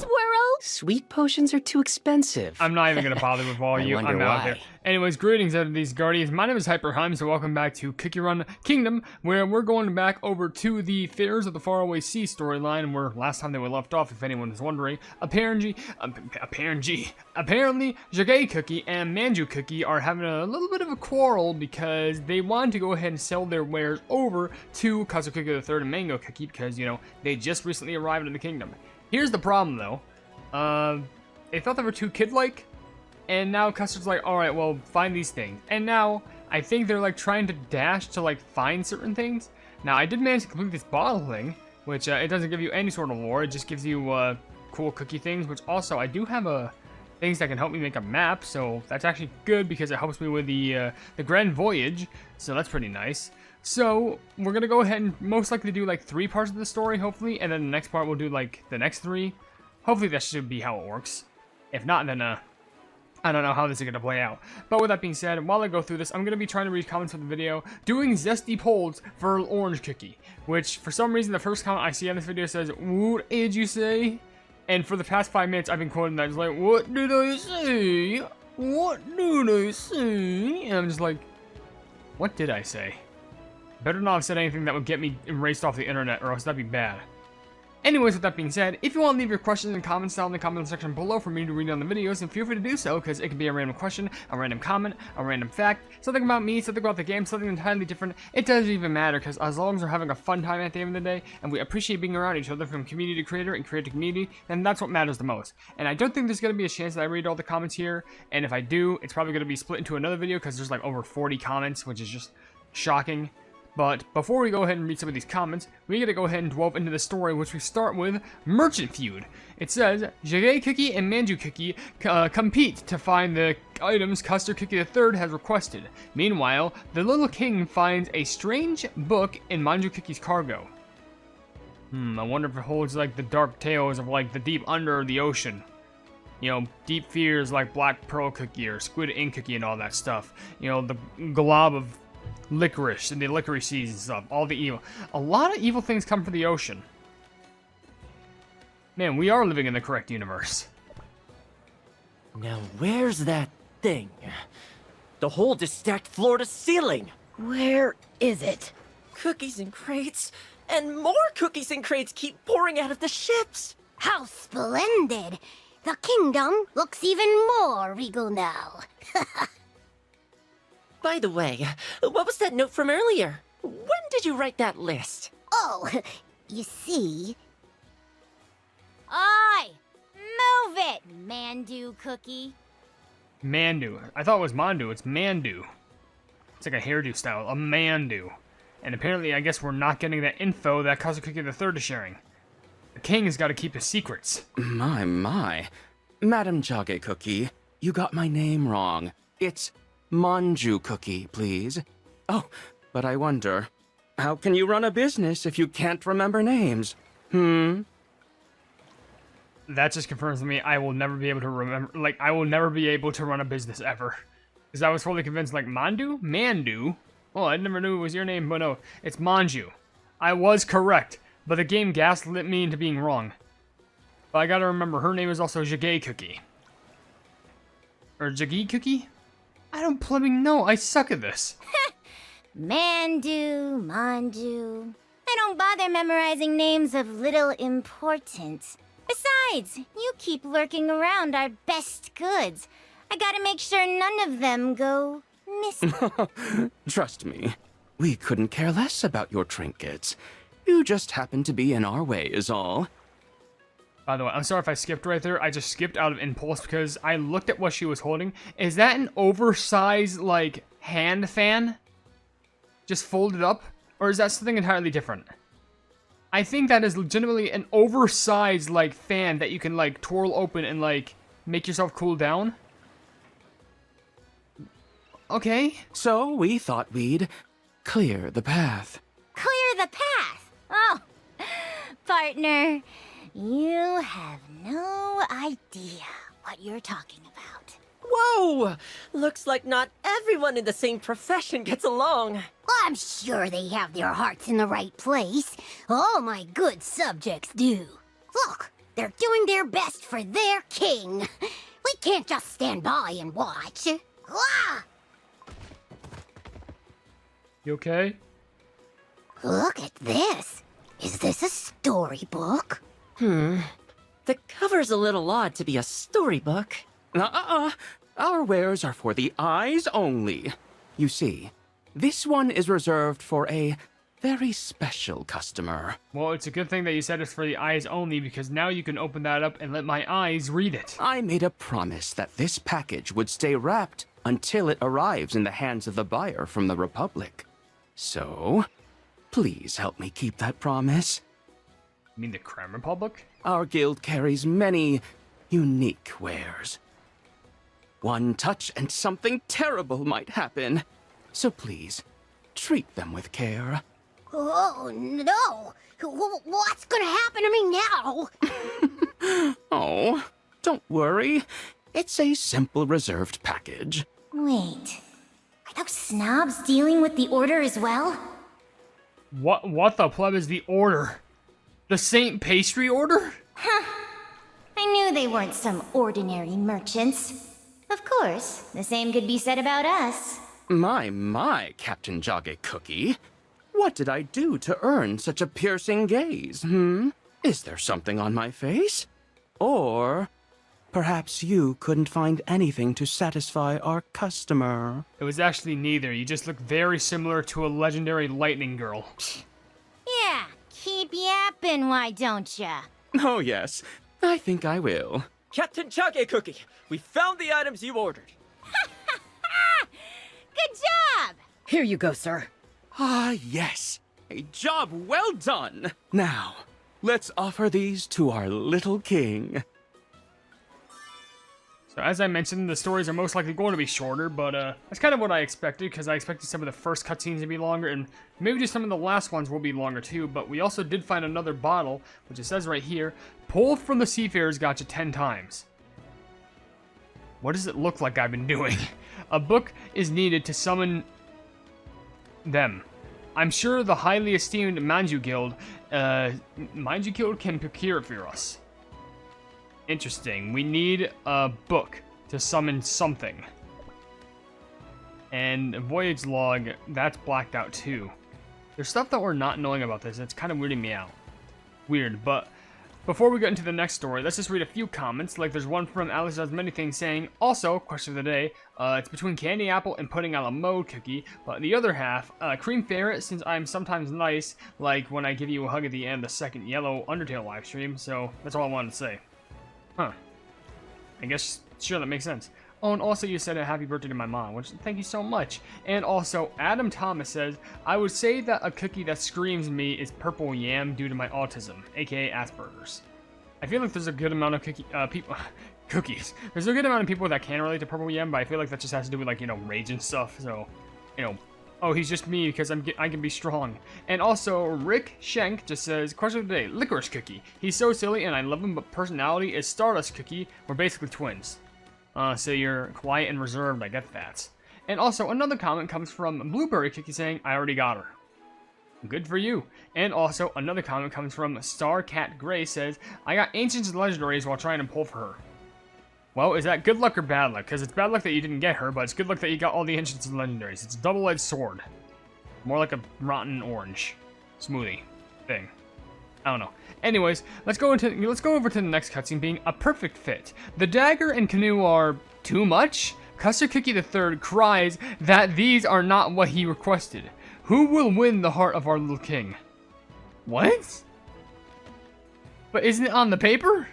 swirl? Sweet potions are too expensive. I'm not even gonna bother with all you. wonder I'm out why. there. Anyways, greetings out of these guardians. My name is HyperHimes, and welcome back to Cookie Run Kingdom, where we're going back over to the FARERS of the Faraway Sea storyline, where last time they were left off, if anyone is wondering, apparently, Jagay Cookie and Manju Cookie are having a little bit of a quarrel because they wanted to go ahead and sell their wares over to Custard Cookie the Third and Mango Cookie because, you know, they just recently arrived in the kingdom. Here's the problem, though. They thought they were too kid-like, and now Custard's like, alright, well, find these things. And now, I think they're, like, trying to dash to, like, find certain things. Now, I did manage to complete this bottle thing, which, it doesn't give you any sort of lore, it just gives you, cool cookie things, which also, I do have, things that can help me make a map, so that's actually good because it helps me with the Grand Voyage, so that's pretty nice. So, we're gonna go ahead and most likely do, like, 3 parts of the story, hopefully, and then the next part we'll do, like, the next 3. Hopefully that should be how it works. If not, then, I don't know how this is going to play out. But with that being said, while I go through this, I'm going to be trying to read comments for the video, doing zesty polls for Orange Cookie, which, for some reason, the first comment I see on this video says, "What did you say?" And for the past 5 minutes, I've been quoting that, just like, "What did I say? What did I say?" And I'm just like, what did I say? Better not have said anything that would get me erased off the internet, or else that'd be bad. Anyways, with that being said, if you want to leave your questions and comments down in the comment section below for me to read on the videos, then feel free to do so, because it can be a random question, a random comment, a random fact, something about me, something about the game, something entirely different. It doesn't even matter, because as long as we're having a fun time at the end of the day, and we appreciate being around each other from community to creator and creator to community, then that's what matters the most. And I don't think there's going to be a chance that I read all the comments here, and if I do, it's probably going to be split into another video, because there's like over 40 comments, which is just shocking. But before we go ahead and read some of these comments, we gotta go ahead and delve into the story, which we start with Merchant Feud. It says, Jagay Cookie and Manju Cookie compete to find the items Custard Cookie the Third has requested. Meanwhile, the little king finds a strange book in Manju Cookie's cargo. I wonder if it holds like the dark tales of like the deep under the ocean. You know, deep fears like Black Pearl Cookie or Squid Ink Cookie and all that stuff. You know, the glob of licorice and the licorice seeds and stuff, all the evil. A lot of evil things come from the ocean. Man, we are living in the correct universe. Now where's that thing? The hold is stacked floor to ceiling. Where is it? Cookies in crates, and more cookies in crates keep pouring out of the ships. How splendid! The kingdom looks even more regal now. By the way, what was that note from earlier? When did you write that list? Oh, you see... Oi! Move it, Mandu Cookie. Mandu. I thought it was Mandu. It's Mandu. It's like a hairdo style. A Mandu. And apparently, I guess we're not getting that info that Custard Cookie the Third is sharing. The king has got to keep his secrets. My. Madam Jagay Cookie, you got my name wrong. It's Manju Cookie, please. Oh, but I wonder, how can you run a business if you can't remember names? That just confirms to me I will never be able to remember, like, I will never be able to run a business ever. Because I was fully convinced, like, Mandu? Oh, I never knew it was your name, but no, it's Manju. I was correct, but the game gaslit me into being wrong. But I gotta remember, her name is also Jagay Cookie. Or Jagay Cookie? I don't plumbing know. I suck at this. Mandu. I don't bother memorizing names of little importance. Besides, you keep lurking around our best goods. I gotta make sure none of them go missing. Trust me, we couldn't care less about your trinkets. You just happen to be in our way is all. By the way, I'm sorry if I skipped right there. I just skipped out of impulse because I looked at what she was holding. Is that an oversized, like, hand fan? Just folded up? Or is that something entirely different? I think that is legitimately an oversized, like, fan that you can, like, twirl open and, like, make yourself cool down. Okay. So we thought we'd clear the path. Clear the path? Oh, partner. You have no idea what you're talking about. Whoa! Looks like not everyone in the same profession gets along. Well, I'm sure they have their hearts in the right place. All my good subjects do. Look, They're doing their best for their king. We can't just stand by and watch. Ah! You okay? Look at this. Is this a storybook? The cover's a little odd to be a storybook. Our wares are for the eyes only. You see, this one is reserved for a very special customer. Well, it's a good thing that you said it's for the eyes only, because now you can open that up and let my eyes read it. I made a promise that this package would stay wrapped until it arrives in the hands of the buyer from the Republic. So, please help me keep that promise. You mean the Creme Republic? Our guild carries many unique wares. One touch and something terrible might happen. So please, treat them with care. Oh, no. What's gonna happen to me now? Oh, don't worry. It's a simple reserved package. Wait. Are those snobs dealing with the order as well? What the pleb is the order? The Saint Pastry Order? I knew they weren't some ordinary merchants. Of course, the same could be said about us. My, Captain Jogge Cookie. What did I do to earn such a piercing gaze, Is there something on my face? Or perhaps you couldn't find anything to satisfy our customer? It was actually neither. You just look very similar to a legendary lightning girl. Yeah, keep yapping, why don't ya? Oh, yes. I think I will. Captain Chage Cookie, we found the items you ordered. Good job! Here you go, sir. Ah, yes. A job well done. Now, let's offer these to our little king. So as I mentioned, the stories are most likely going to be shorter, but that's kind of what I expected, because I expected some of the first cutscenes to be longer, and maybe just some of the last ones will be longer too, but we also did find another bottle, which it says right here, pulled from the Seafarers got you 10 times. What does it look like I've been doing? A book is needed to summon them. I'm sure the highly esteemed Manju Guild can procure it for us. Interesting. We need a book to summon something. And a voyage log, that's blacked out too. There's stuff that we're not knowing about this. It's kind of weirding me out. Weird, but before we get into the next story, let's just read a few comments. Like there's one from Alex Does Many Things saying, also, question of the day, it's between Candy Apple and Pudding a la Mode Cookie, but the other half, Cream Ferret, since I'm sometimes nice, like when I give you a hug at the end of the second Yellow Undertale livestream, so that's all I wanted to say. Huh. I guess, sure, that makes sense. Oh, and also you said a happy birthday to my mom, which, thank you so much. And also, Adam Thomas says, I would say that a cookie that screams me is purple yam due to my autism, aka Asperger's. I feel like there's a good amount of cookies. There's a good amount of people that can relate to purple yam, but I feel like that just has to do with, like, you know, rage and stuff, so, you know. Oh, he's just me because I can be strong. And also, Rick Schenk just says, question of the day, Licorice Cookie. He's so silly and I love him, but personality is Stardust Cookie. We're basically twins. So you're quiet and reserved, I get that. And also, another comment comes from Blueberry Cookie saying, I already got her. Good for you. And also, another comment comes from Star Cat Gray says, I got Ancients and Legendaries while trying to pull for her. Well, is that good luck or bad luck? Because it's bad luck that you didn't get her, but it's good luck that you got all the Ancients and Legendaries. It's a double-edged sword. More like a rotten orange smoothie thing. I don't know. Anyways, let's go over to the next cutscene being a perfect fit. The dagger and canoe are too much? Custard Cookie III cries that these are not what he requested. Who will win the heart of our little king? What? But isn't it on the paper?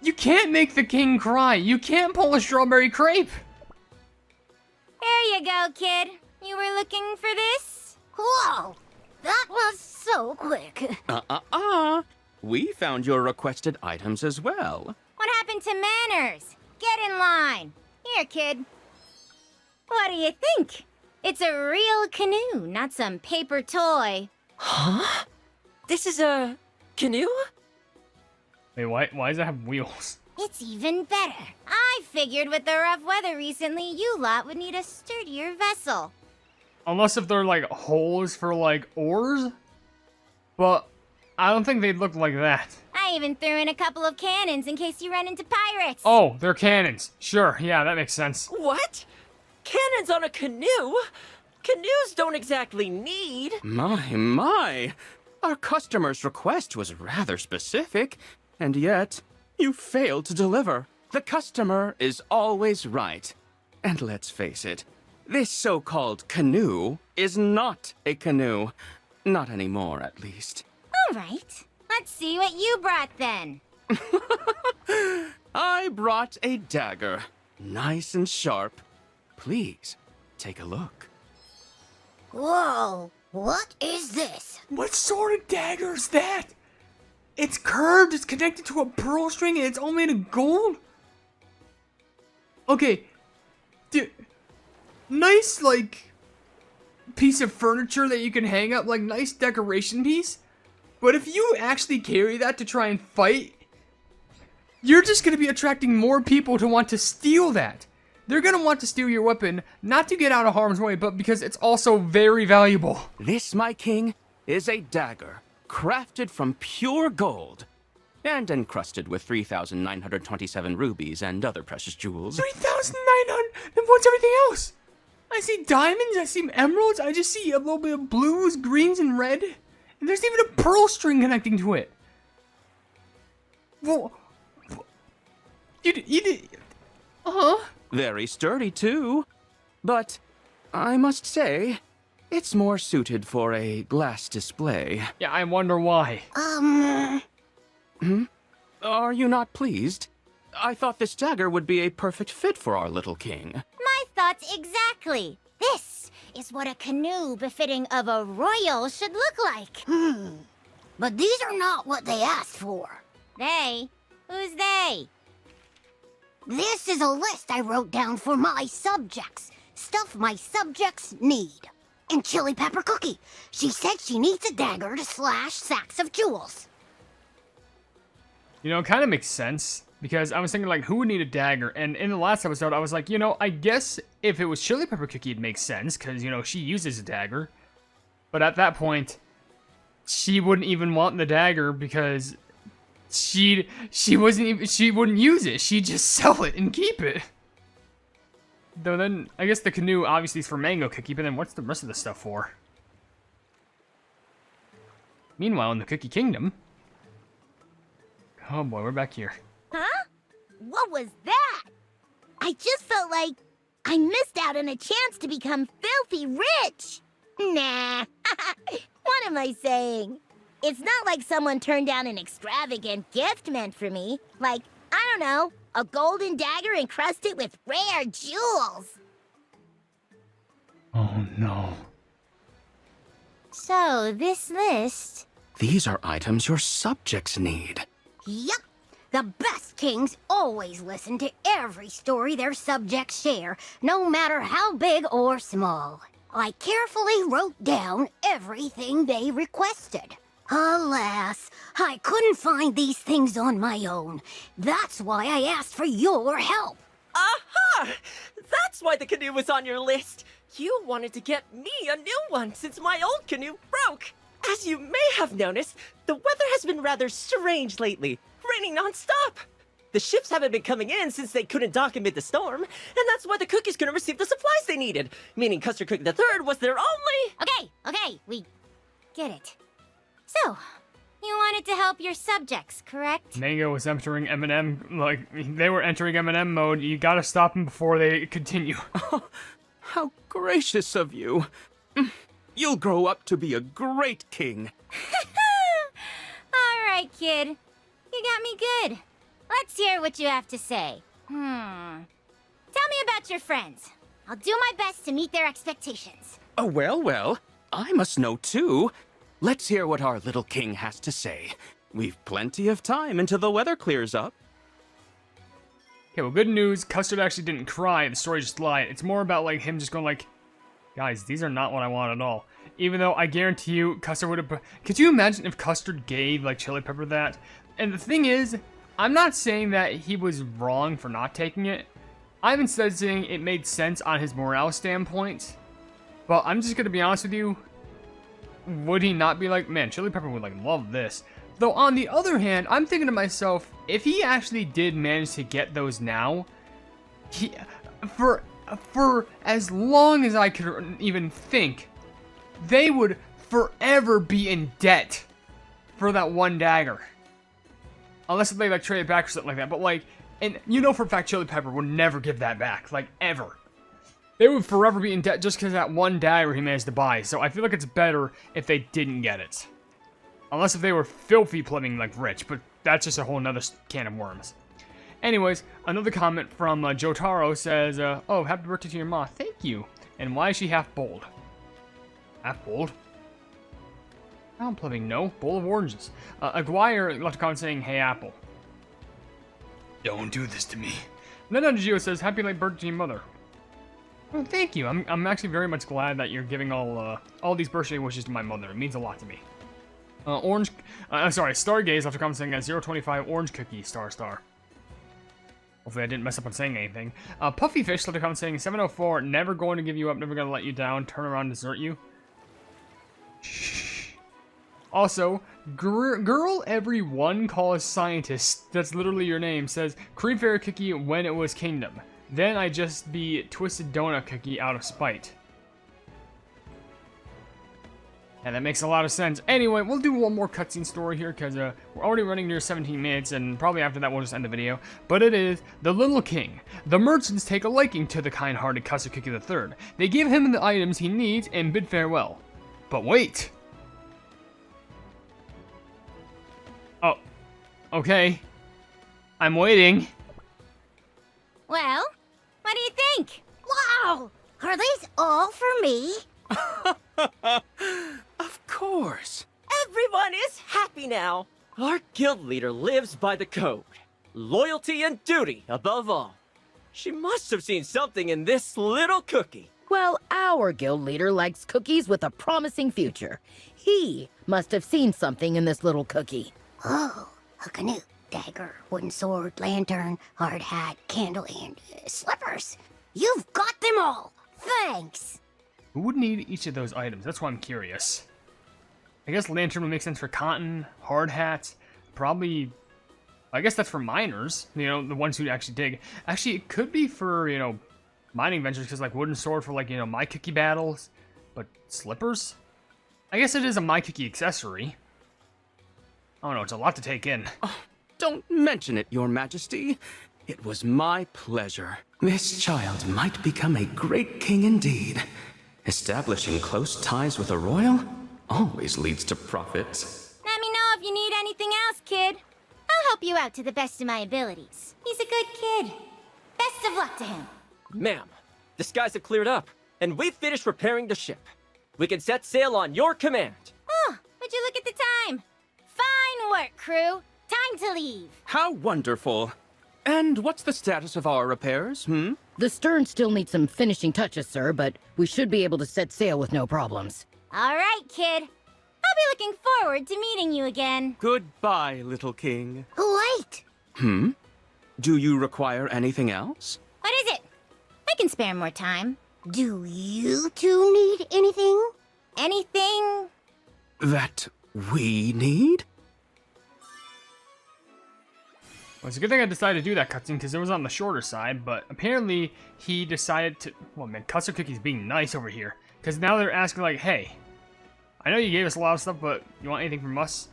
You can't make the king cry. You can't pull a strawberry crepe. There you go, kid. You were looking for this? Whoa! That was so quick. We found your requested items as well. What happened to manners? Get in line. Here, kid. What do you think? It's a real canoe, not some paper toy. Huh? This is a canoe? Wait, why does it have wheels? It's even better. I figured with the rough weather recently, you lot would need a sturdier vessel. Unless if they're like holes for like oars. But I don't think they'd look like that. I even threw in a couple of cannons in case you run into pirates. Oh, they're cannons. Sure, yeah, that makes sense. What? Cannons on a canoe? Canoes don't exactly need. My. Our customer's request was rather specific, and yet you failed to deliver. The customer is always right. And let's face it, this so-called canoe is not a canoe. Not anymore, at least. All right. Let's see what you brought then. I brought a dagger. Nice and sharp. Please, take a look. Whoa, what is this? What sort of dagger is that? It's curved, it's connected to a pearl string, and it's all made of gold? Okay, dude, nice, like, piece of furniture that you can hang up, like, nice decoration piece. But if you actually carry that to try and fight, you're just going to be attracting more people to want to steal that. They're going to want to steal your weapon, not to get out of harm's way, but because it's also very valuable. This, my king, is a dagger, crafted from pure gold, and encrusted with 3,927 rubies and other precious jewels. 3,900? Then what's everything else? I see diamonds, I see emeralds, I just see a little bit of blues, greens, and red. And there's even a pearl string connecting to it. Well, you did, Very sturdy, too. But I must say, it's more suited for a glass display. Yeah, I wonder why. Are you not pleased? I thought this dagger would be a perfect fit for our little king. My thoughts exactly. This is what a canoe befitting of a royal should look like. But these are not what they asked for. They? Who's they? This is a list I wrote down for my subjects. Stuff my subjects need. And Chili Pepper Cookie. She said she needs a dagger to slash sacks of jewels. You know, it kind of makes sense. Because I was thinking, like, who would need a dagger? And in the last episode, I was like, you know, I guess if it was Chili Pepper Cookie, it'd make sense. Because, you know, she uses a dagger. But at that point, she wouldn't even want the dagger because she wouldn't use it. She'd just sell it and keep it. Though then, I guess the canoe obviously is for Mango Cookie, but then what's the rest of the stuff for? Meanwhile, in the Cookie Kingdom... Oh boy, we're back here. Huh? What was that? I just felt like I missed out on a chance to become filthy rich. Nah. What am I saying? It's not like someone turned down an extravagant gift meant for me. Like, I don't know, a golden dagger encrusted with rare jewels. Oh no. So, this list... These are items your subjects need. Yup. The best kings always listen to every story their subjects share, no matter how big or small. I carefully wrote down everything they requested. Alas, I couldn't find these things on my own. That's why I asked for your help. Aha! That's why the canoe was on your list. You wanted to get me a new one since my old canoe broke. As you may have noticed, the weather has been rather strange lately, raining non-stop. The ships haven't been coming in since they couldn't dock amid the storm, and that's why the cookies couldn't receive the supplies they needed, meaning Custard Cookie III was their only... Okay, we get it. So, you wanted to help your subjects, correct? Mango was entering M&M, like, they were entering M&M mode. You gotta stop them before they continue. How gracious of you. You'll grow up to be a great king. All right, kid. You got me good. Let's hear what you have to say. Tell me about your friends. I'll do my best to meet their expectations. Oh, well, I must know too. Let's hear what our little king has to say. We've plenty of time until the weather clears up. Okay, well, good news. Custard actually didn't cry. The story just lied. It's more about, like, him just going, like, guys, these are not what I want at all. Even though I guarantee you, Custard would have... Could you imagine if Custard gave, like, Chili Pepper that? And the thing is, I'm not saying that he was wrong for not taking it. I'm instead saying it made sense on his morale standpoint. But I'm just going to be honest with you. would he not be like, man, Chili Pepper would like love this. Though on the other hand, I'm thinking to myself, if he actually did manage to get those now, for as long as I could even think, they would forever be in debt for that one dagger. Unless they like trade it back or something like that. But like, and you know for a fact Chili Pepper would never give that back, like ever. They would forever be in debt just because that one dagger he managed to buy. So I feel like it's better if they didn't get it. Unless if they were filthy plumbing like rich, but that's just a whole nother can of worms. Anyways, another comment from Jotaro says, oh, happy birthday to your ma, thank you. And why is she half bold? Half bold? I don't plumbing, no. Bowl of oranges. Aguirre left a comment saying, hey, Apple. Don't do this to me. And then Gio says, happy late birthday to your mother. Oh, thank you. I'm actually very much glad that you're giving all these birthday wishes to my mother. It means a lot to me. Stargaze left a comment saying 025 orange cookie, star. Hopefully I didn't mess up on saying anything. Puffy Fish left a comment saying 704, never going to give you up, never gonna let you down, turn around and desert you. Also, girl everyone calls scientist, that's literally your name, says cream fairy cookie when it was kingdom. Then I just be twisted donut cookie out of spite. And that makes a lot of sense. Anyway, we'll do one more cutscene story here because we're already running near 17 minutes and probably after that we'll just end the video. But it is the Little King. The merchants take a liking to the kind-hearted Custard Cookie III. They give him the items he needs and bid farewell. But wait! Oh, okay. I'm waiting. Well, what do you think? Wow! Are these all for me? Of course. Everyone is happy now. Our guild leader lives by the code. Loyalty and duty above all. She must have seen something in this little cookie. Well, our guild leader likes cookies with a promising future. He must have seen something in this little cookie. Oh, a canoe, dagger, wooden sword, lantern, hard hat, candle, and slippers. You've got them all. Thanks. Who would need each of those items? That's why I'm curious. I guess lantern would make sense for cotton, hard hats, probably... I guess that's for miners, you know, the ones who actually dig. Actually, it could be for, you know, mining ventures, because like wooden sword for like, you know, my cookie battles. But slippers? I guess it is a my cookie accessory. I don't know, it's a lot to take in. Oh, don't mention it, Your Majesty. It was my pleasure. This child might become a great king indeed. Establishing close ties with a royal always leads to profits. Let me know if you need anything else, kid. I'll help you out to the best of my abilities. He's a good kid. Best of luck to him. Ma'am, the skies have cleared up, and we've finished repairing the ship. We can set sail on your command. Oh, would you look at the time? Fine work, crew. Time to leave. How wonderful. And what's the status of our repairs, The stern still needs some finishing touches, sir, but we should be able to set sail with no problems. All right, kid. I'll be looking forward to meeting you again. Goodbye, little king. Wait. Do you require anything else? What is it? I can spare more time. Do you two need anything? Anything? That we need? Well, it's a good thing I decided to do that cutscene because it was on the shorter side, but apparently he decided to... Well, man, Custard Cookie's being nice over here. Because now they're asking like, hey, I know you gave us a lot of stuff, but you want anything from us?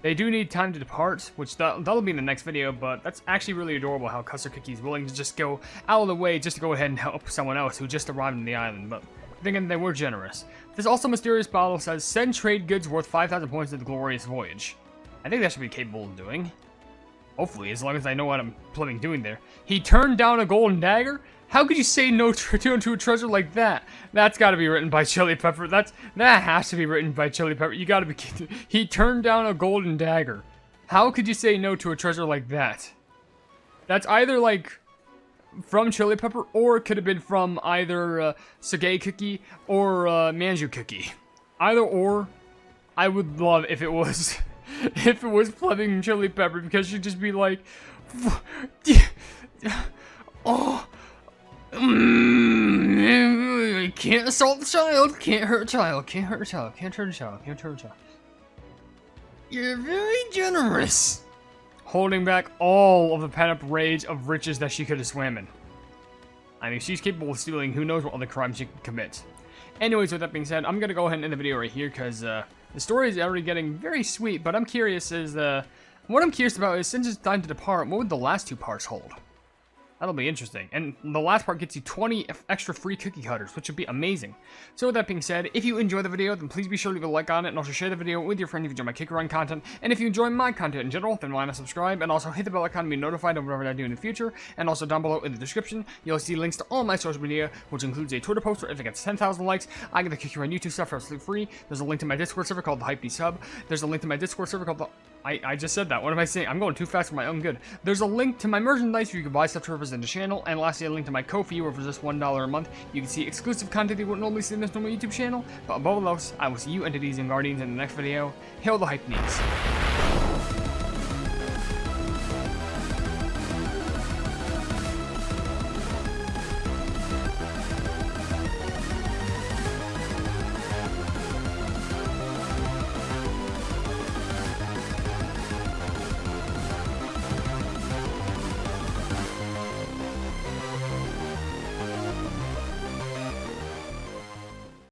They do need time to depart, which that'll be in the next video, but that's actually really adorable how Custard Cookie's willing to just go out of the way just to go ahead and help someone else who just arrived on the island, but thinking they were generous. This also mysterious bottle says, send trade goods worth 5,000 points to the glorious voyage. I think that should be capable of doing. Hopefully, as long as I know what I'm planning doing there. He turned down a golden dagger? How could you say no to a treasure like that? That's gotta be written by Chili Pepper. That has to be written by Chili Pepper. You gotta be kidding. He turned down a golden dagger. How could you say no to a treasure like that? That's either like from Chili Pepper, or it could have been from either Sage Cookie or Manju Cookie. Either or, I would love if it was if it was Fleming Chili Pepper, because she'd just be like, oh. Can't assault the child. Can't hurt a child. Can't hurt a child. Can't hurt a child. Can't hurt a child. You're very generous. Holding back all of the pent-up rage of riches that she could have swam in. I mean, she's capable of stealing who knows what other crimes she could commit. Anyways, with that being said, I'm gonna go ahead and end the video right here because the story is already getting very sweet. But I'm curious what I'm curious about is, since it's time to depart, what would the last 2 parts hold? That'll be interesting. And the last part gets you 20 extra free cookie cutters, which would be amazing. So with that being said, if you enjoyed the video, then please be sure to leave a like on it, and also share the video with your friends if you enjoy my Kick Run content. And if you enjoy my content in general, then why not subscribe, and also hit the bell icon to be notified of whatever I do in the future. And also down below in the description, you'll see links to all my social media, which includes a Twitter post where if it gets 10,000 likes, I get the Kick Run YouTube stuff for absolutely free. There's a link to my Discord server called the Hypenese Hub. There's a link to my Discord server called the... I just said that. What am I saying? I'm going too fast for my own good. There's a link to my merchandise where you can buy stuff to represent the channel. And lastly, a link to my Ko-fi where for just $1 a month, you can see exclusive content you wouldn't normally see in this normal YouTube channel. But above all else, I will see you entities and guardians in the next video. Hail the Hypenese.